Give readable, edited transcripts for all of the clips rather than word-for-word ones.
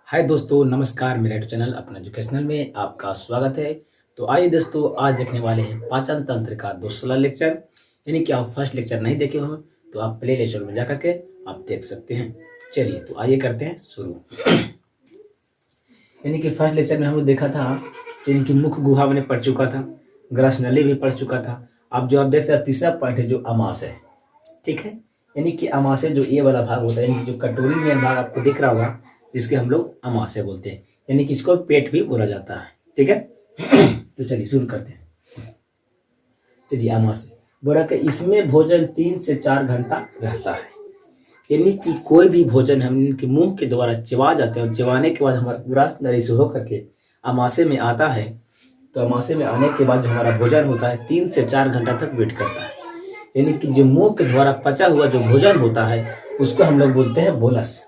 हाय दोस्तों, नमस्कार। मेरा यूट्यूब चैनल अपना एजुकेशनल में आपका स्वागत है। तो आइए दोस्तों, आज देखने वाले हैं पाचन तंत्र का दूसरा लेक्चर। यानी कि आप फर्स्ट लेक्चर नहीं देखे हो तो आप प्ले लिस्ट में जा करके आप देख सकते हैं। चलिए तो आइए करते हैं शुरू। यानी कि फर्स्ट लेक्चर में हम लोग देखा था, यानी कि मुख गुहा मैंने पढ़ चुका था, ग्रस नली भी पढ़ चुका था। अब जो आप देखते हैं तीसरा पॉइंट है जो अमाशय है, ठीक है। यानी कि अमाशय जो ये वाला भाग होता है, यानी कि जो कटोरी में भाग आपको दिख रहा होगा, जिसके हम लोग अमाशय बोलते हैं, यानी कि इसको पेट भी बोला जाता है, ठीक है। तो चलिए शुरू करते हैं। चलिए अमाशय बोला कि इसमें भोजन 3 से 4 घंटा रहता है। यानी कि कोई भी भोजन हम इनके मुंह के द्वारा चबा जाते हैं और चबाने के बाद हमारा ग्रास नली से होकर के अमाशय में आता है। तो अमाशय में आने के बाद जो हमारा भोजन होता है 3 से 4 घंटा तक वेट करता है। यानी कि जो मुंह के द्वारा पचा हुआ जो भोजन होता है उसको हम लोग बोलते हैं बोलस,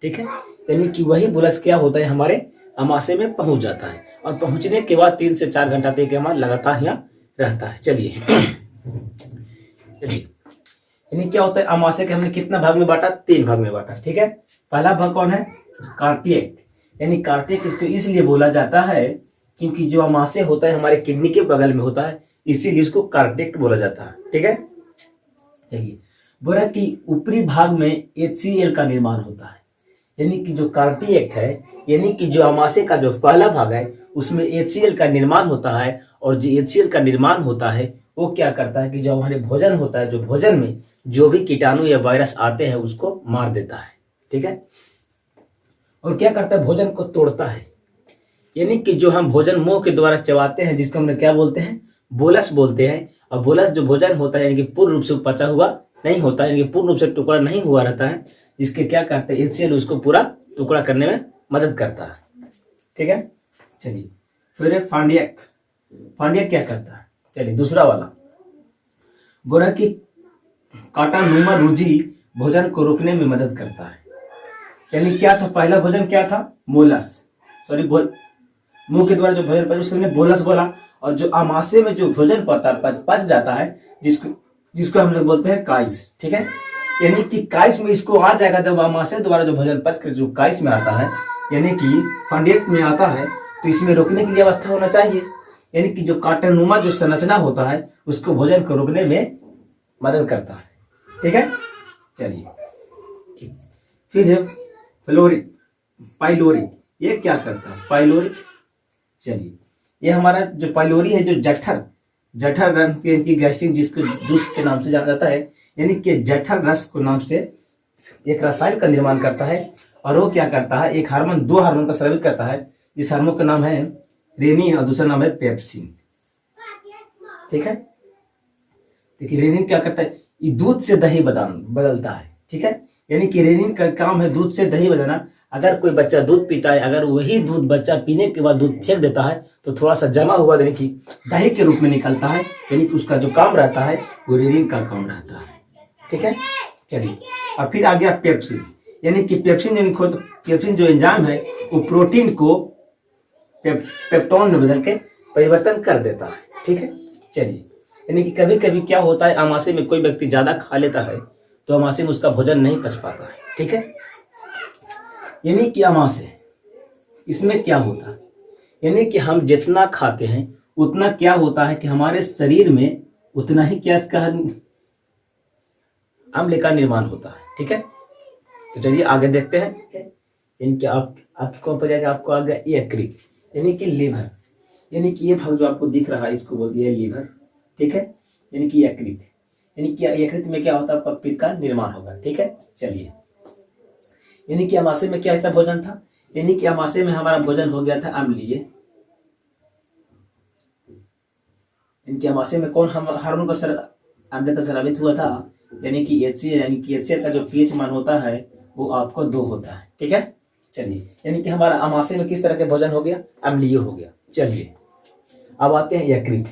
ठीक है। यानी कि वही बोलस क्या होता है, हमारे अमाशय में पहुंच जाता है और पहुंचने के बाद 3 से 4 घंटा तक हमारा लगातार यहाँ रहता है। चलिए चलिए, यानी क्या होता है, अमाशय के हमने कितना भाग में बांटा, 3 भाग में बांटा, ठीक है। पहला भाग कौन है, कार्टिएक्ट। यानी कार्टिएक्ट इसको इसलिए बोला जाता है क्योंकि जो अमाशय होता है हमारे किडनी के बगल में होता है, इसीलिए इसको कार्टिएक्ट बोला जाता है, ठीक है। चलिए, बोला कि ऊपरी भाग में HCl का निर्माण होता है। यानी कि जो कार्टिएक्ट है, यानी कि जो अमाशय का जो पहला भाग है उसमें HCl का निर्माण होता है, और जो HCl का निर्माण होता है वो क्या करता है कि जो हमारे भोजन होता है, जो भोजन में जो भी कीटाणु या वायरस आते हैं उसको मार देता है, ठीक है। और क्या करता है, भोजन को तोड़ता है। यानी कि जो हम भोजन मुंह के द्वारा चबाते हैं जिसको हमने क्या बोलते हैं, बोलस बोलते हैं। और बोलस जो भोजन होता है यानी कि पूर्ण रूप से पचा हुआ नहीं होता है, यानी कि पूर्ण रूप से टुकड़ा नहीं हुआ रहता है, जिसके क्या करते हैं HCl उसको पूरा टुकड़ा करने में मदद करता है, ठीक है। चलिए फिर है फांडियक। फांडियक क्या करता है, चलिए दूसरा वाला बोला कि कांटानुमा रुझि भोजन को रोकने में मदद करता है। यानी क्या था, पहला भोजन क्या था, मोलस, मुंह के द्वारा जो भोजन पचा उसको हमने बोलस बोला। और जो अमाशय में जो भोजन पच जाता है जिसको हम लोग बोलते हैं काइस, ठीक है। यानी कि काइस में इसको आ जाएगा, जब अमाशय द्वारा जो भोजन पच कर जो काइस में आता है यानी कि फंडियक में आता है, तो इसमें रोकने की व्यवस्था होना चाहिए। यानी कि जो कांटानुमा जो संरचना होता है उसको भोजन को रोकने में मदद करता है, ठीक है। चलिए फिर है फ्लोरिक पाइलोरी। ये क्या करता है, पाइलोरिक। चलिए, ये हमारा जो पाइलोरी है, जो जठर रंग की गैस्ट्रिक जिसको जूस के नाम से जाना जाता है, यानी कि जठर रस को नाम से एक रसायन का निर्माण करता है। और वो क्या करता है, एक हार्मोन, 2 हार्मोन का स्रावित करता है, जिस हार्मोन का नाम है रेनिन और दूसरा नाम है पेप्सिन, ठीक है। देखिए रेनिन क्या करता है, ये दूध से दही बदलता है, ठीक है। यानी कि रेनिन का काम है दूध से दही बदलना। अगर कोई बच्चा दूध पीता है, अगर वही दूध बच्चा पीने के बाद दूध फेंक देता है तो थोड़ा सा जमा हुआ यानी कि दही के रूप में निकलता है। यानी कि उसका जो काम रहता है वो रेनिन का काम रहता है, ठीक है। चलिए, और फिर आ गया पेप्सिन। यानी कि पेप्सिन जो एंजाइम है वो प्रोटीन को पेप्टोन में बदल के परिवर्तन कर देता है, ठीक है। चलिए, यानी कि कभी कभी क्या होता है, अमाशय में कोई व्यक्ति ज्यादा खा लेता है तो अमाशय में उसका भोजन नहीं पच पाता है, ठीक है। यानी कि अमाशय, इसमें क्या होता है, यानी कि हम जितना खाते हैं उतना क्या होता है कि हमारे शरीर में उतना ही क्या इसका अम्ल का निर्माण होता है, ठीक है। तो चलिए आगे देखते हैं। यानी कि आपकी कौन पर जाएगा, आपको आ गया यकृत, यानी कि लीवर। यानी कि ये भाग जो आपको दिख रहा है इसको बोलते हैं लीवर, ठीक है। यानी कि यकृत, यानी कि यकृत में क्या होता है, पित्त का निर्माण होगा, ठीक है। चलिए, यानी कि अमाशय में क्या ऐसा भोजन था, यानी कि अमाशय में हमारा भोजन हो गया था अम्लीय। यानी कि अमाशय में कौन हार्मोन का अम्ल का स्रावित हुआ था, यानी कि HCl। यानी कि HCl का जो pH मान होता है वो आपको 2 होता है, ठीक है। चलिए, यानी कि हमारा अमाशय में किस तरह के भोजन हो गया, अम्लीय हो गया। चलिए अब आते हैं यकृत।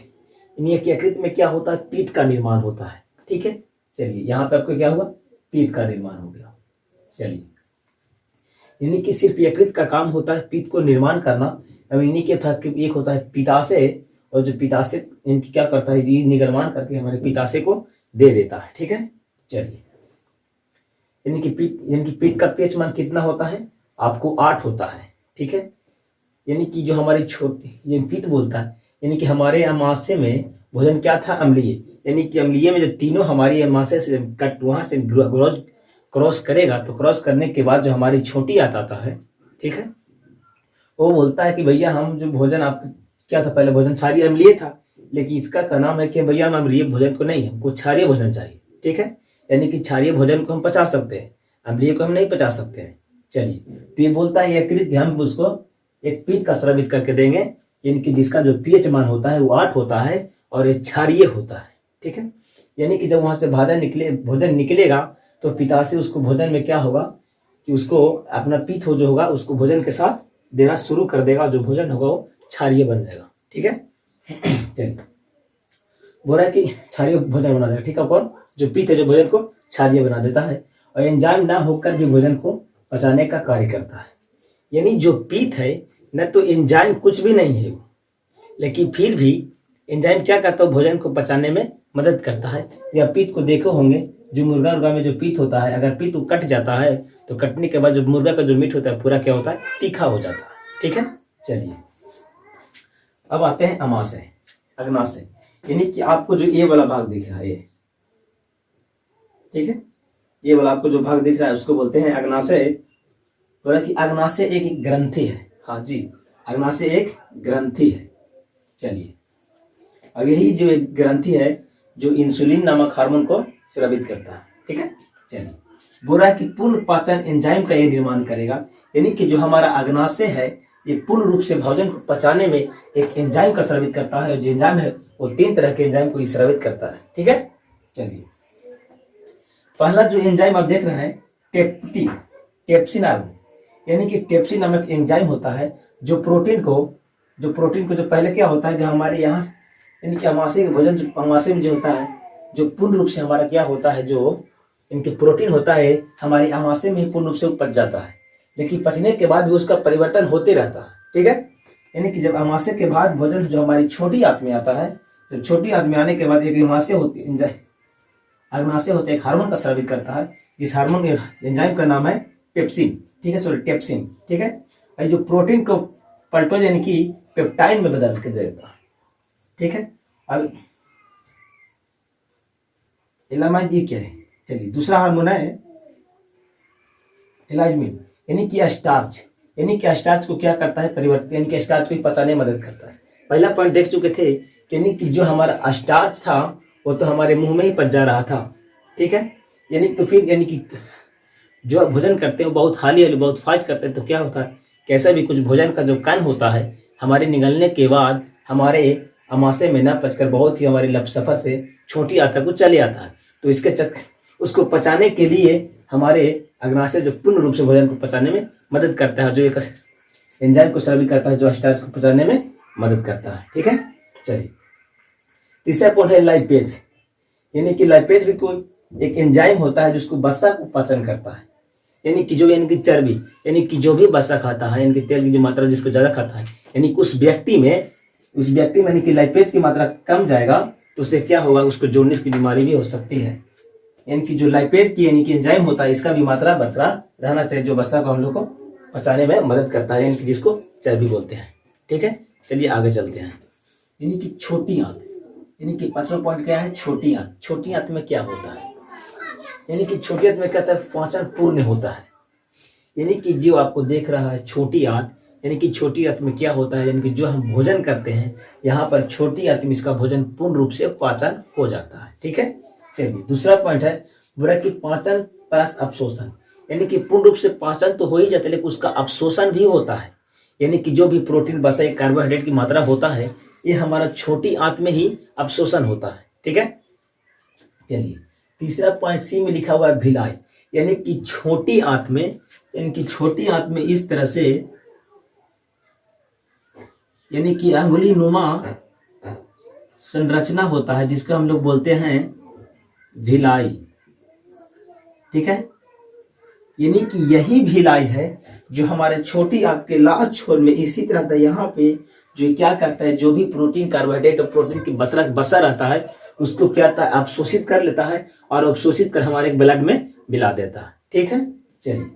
यकृत में क्या होता है, पित्त का निर्माण होता है, ठीक है। चलिए, यहाँ पे आपको क्या हुआ, पित्त का निर्माण हो गया। चलिए, यानी कि सिर्फ यकृत का काम होता है पित्त को निर्माण करना। यानी कि एक होता है पित्ताशय, और जो पित्ताशय इनकी क्या करता है, ये निर्माण करके हमारे पित्ताशय को दे देता है, ठीक है। चलिए, यानी कि पित्त का pH मान कितना होता है, आपको 8 होता है, ठीक है। यानी कि जो हमारी छोटी ये पित्त बोलता है, यानी कि हमारे अमाशय में भोजन क्या था, अम्लीय। यानी कि अम्लीय में जो तीनों हमारी अमाशय से कट वहां से क्रॉस करेगा, तो क्रॉस करने के बाद जो हमारी छोटी आता है, ठीक है, वो बोलता है कि भैया हम जो भोजन आप क्या था, पहले भोजन क्षारीय अम्लीय था, लेकिन इसका का नाम है कि भैया हम अम्लीय भोजन को नहीं, हमको क्षारीय भोजन चाहिए, ठीक है। यानी कि क्षारीय भोजन को हम पचा सकते हैं, अम्लीय को हम नहीं पचा सकते हैं। चलिए, तो ये बोलता है यकृत, हम उसको एक पित्त का स्रावित करके देंगे, यानी कि जिसका जो पीएच मान होता है वो 8 होता है और ये क्षारीय होता है, ठीक है। यानी कि जब वहां से भोजन निकलेगा तो पिताशय उसको भोजन में क्या होगा कि उसको अपना पित्त हो जो होगा उसको भोजन के साथ देना शुरू कर देगा, जो भोजन होगा वो क्षारीय बन जाएगा, ठीक है। चलिए, बोल रहा है कि क्षारीय भोजन बना देगा, ठीक है। कौन? जो पित्त है, जो भोजन को क्षारीय बना देता है और एंजाइम ना होकर भी भोजन को पचाने का कार्य करता है। यानी जो पित्त है न तो एंजाइम कुछ भी नहीं है वो, लेकिन फिर भी एंजाइम क्या करता है, भोजन को पचाने में मदद करता है। या पित्त को देखो होंगे, जो मुर्गा में जो पित्त होता है, अगर पित्त कट जाता है तो कटने के बाद जो मुर्गा का जो मीट होता है पूरा क्या होता है, तीखा हो जाता है, ठीक है। चलिए, अब आते हैं अमाशय, अग्नाशय। यानी कि आपको जो ये वाला भाग दिख रहा है, ये ठीक है, ये वाला आपको जो भाग दिख रहा है उसको बोलते हैं अग्नाशय। बोला कि अग्नाशय एक ग्रंथि है, हाँ जी, अग्नाशय एक ग्रंथि है। चलिए, अब यही जो एक ग्रंथि है जो इंसुलिन नामक हार्मोन को स्रावित करता है, ठीक है। चलिए, बोला कि पूर्ण पाचन एंजाइम का ये निर्माण करेगा। यानी कि जो हमारा अग्नाशय है ये पूर्ण रूप से भोजन को पचाने में एक एंजाइम का स्रावित करता है, और जो एंजाइम है वो 3 तरह के एंजाइम को स्रावित करता है, ठीक है। चलिए, पहला जो एंजाइम आप देख रहे हैं टेप्सिन, यानी कि टेप्सिन नामक एंजाइम होता है जो प्रोटीन को जो पहले क्या होता है, जो हमारे यहाँ यानी कि अमाशय के भोजन जो अमाशय में जो होता है, जो पूर्ण रूप से हमारा क्या होता है, जो इनके प्रोटीन होता है हमारी अमाशय में पूर्ण रूप से पच जाता है, लेकिन पचने के बाद भी उसका परिवर्तन होते रहता है, ठीक है। यानी कि जब अमाशय के बाद भोजन जो हमारी छोटी आंत में आता है, जब छोटी आंत में आने के बाद एक अग्नाशय होते एक हार्मोन का स्रावित करता है, जिस हार्मोन एंजाइम का नाम है पेप्सिन, ठीक है, सॉरी टेप्सिन, ठीक है। जो प्रोटीन को पल्टो यानी कि पेप्टाइन में बदल के देता है, ठीक है। अब एलामाइड ये क्या है, चलिए, दूसरा हार्मोन है एलाइजमिन, यानी कि स्टार्च। यानी कि स्टार्च को क्या करता है, परिवर्तन, यानी कि स्टार्च को पचाने में मदद करता है। पहला पॉइंट देख चुके थे, यानी कि जो हमारा स्टार्च था वो तो हमारे मुंह में ही पच जा रहा था, ठीक है। यानी तो फिर यानी कि जो भोजन करते हैं बहुत हाली बहुत फास्ट करते हैं, तो क्या होता है, कैसा भी कुछ भोजन का जो कण होता है हमारे निगलने के बाद हमारे अमाशय में न पचकर बहुत ही हमारी लप सफर से छोटी आंत को चले आता है, तो इसके उसको पचाने के लिए हमारे अग्नाशय जो पूर्ण रूप से भोजन को पचाने में मदद करता है, जो एक एंजाइम को स्रावित करता है, जो स्टार्च को पचाने में मदद करता है, ठीक है। चलिए, तीसरा पॉइंट है लाइपेज। यानी कि लाइपेज भी कोई एक एंजाइम होता है जिसको वसा को पाचन करता है, यानी कि चर्बी, यानी कि जो भी वसा खाता है, यानी कि तेल की जो मात्रा जिसको ज्यादा खाता है, यानी कि उस व्यक्ति में यानी कि लाइपेज की मात्रा कम जाएगा, तो उससे क्या होगा, उसको जोड़ने की बीमारी भी हो सकती है। यानी कि जो लाइपेज की यानी कि एंजाइम होता है इसका भी मात्रा बरकरार रहना चाहिए, जो वसा को हम लोग को पचाने में मदद करता है, यानी कि जिसको चर्बी बोलते हैं, ठीक है। चलिए आगे चलते हैं। यानी कि छोटी आंत, यानी कि 5वां पॉइंट क्या है, छोटी आंत। छोटी आंत में क्या होता है, यानी कि छोटी आंत में क्या होता है, पाचन पूर्ण होता है। यानी कि जो आपको देख रहा है छोटी आंत, यानी कि छोटी आंत में क्या होता है, यानी कि जो हम भोजन करते हैं यहाँ पर छोटी आंत में इसका भोजन पूर्ण रूप से पाचन हो जाता है, ठीक है। चलिए, दूसरा पॉइंट है बोला कि पाचन प्लस अवशोषण। यानी कि पूर्ण रूप से पाचन तो हो ही जाता है, लेकिन उसका अवशोषण भी होता है। यानी कि जो भी प्रोटीन वसा कार्बोहाइड्रेट की मात्रा होता है ये हमारा छोटी आंत में ही अवशोषण होता है, ठीक है। चलिए, तीसरा पॉइंट सी में लिखा हुआ है भिलाई। यानी कि छोटी आंत में, यानी कि छोटी आंत में इस तरह से यानी कि अंगुली नुमा संरचना होता है, जिसको हम लोग बोलते हैं भिलाई, ठीक है। यानी कि यही भिलाई है जो हमारे छोटी आंत के लास्ट छोर में इसी तरह यहाँ पे जो क्या करता है, जो भी प्रोटीन कार्बोहाइड्रेट और प्रोटीन की बसा रहता है उसको क्या करता है, अवशोषित कर लेता है और अवशोषित कर हमारे ब्लड में मिला देता है, ठीक है। चलिए,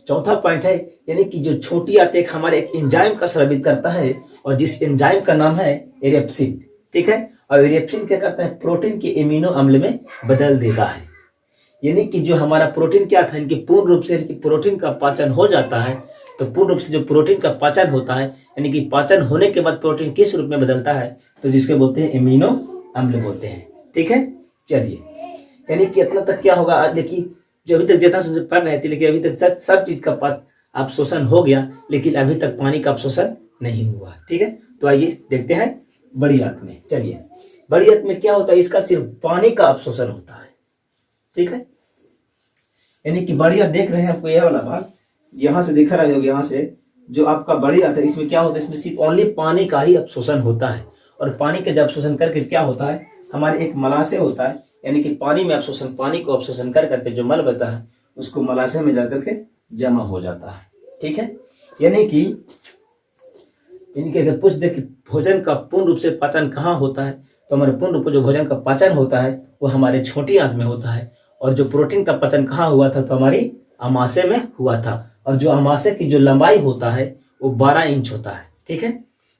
चौथा पॉइंट है यानी कि जो छोटी आंत हमारे एक एंजाइम का स्रावित करता है और जिस एंजाइम का नाम है एरेप्सिन। ठीक है, और एरेप्सिन क्या करता है, प्रोटीन के एमिनो अम्ल में बदल देता है। यानी कि जो हमारा प्रोटीन क्या था, इनकी पूर्ण रूप से प्रोटीन का पाचन हो जाता है, तो पूर्ण रूप से जो प्रोटीन का पाचन होता है यानी कि पाचन होने के बाद प्रोटीन किस रूप में बदलता है, तो जिसके बोलते हैं एमिनो अम्ल बोलते हैं। ठीक है, चलिए, यानी कि इतना तक क्या होगा, देखिए जो अभी तक जितना पढ़ रहे थे, लेकिन अभी तक सब चीज का अवशोषण हो गया, लेकिन अभी तक पानी का अवशोषण नहीं हुआ। ठीक है, तो आइए देखते हैं बड़ी आंत में। चलिए, बड़ी आंत में क्या होता है, इसका सिर्फ पानी का अवशोषण होता है। ठीक है, यानी कि बड़ी आंत देख रहे हैं आपको, यह वाला भाग यहां से दिखा रहे होगा, यहाँ से जो आपका बड़ी आंत है, इसमें क्या होता है, इसमें सिर्फ ओनली पानी का ही अवशोषण होता है। और पानी का जब अवशोषण करके क्या होता है, हमारे एक मलाशय होता है, यानी कि पानी में अवशोषण, पानी को अवशोषण कर करके जो मल बचता है उसको मलाशय में जाकर के जमा हो जाता है। ठीक है, यानी कि अगर पूछ दे कि भोजन का पूर्ण रूप से पाचन कहाँ होता है, तो हमारे पूर्ण रूप से जो भोजन का पाचन होता है वो हमारे छोटी आंत में होता है। और जो प्रोटीन का पाचन कहाँ हुआ था, तो हमारी अमाशय में हुआ था। और जो अमाशय की जो लंबाई होता है वो 12 इंच होता है। ठीक है,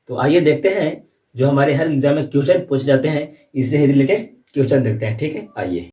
तो आइए देखते हैं जो हमारे हर एग्जाम में क्वेश्चन पूछ जाते हैं, इससे ही रिलेटेड क्वेश्चन देखते हैं। ठीक है, आइए।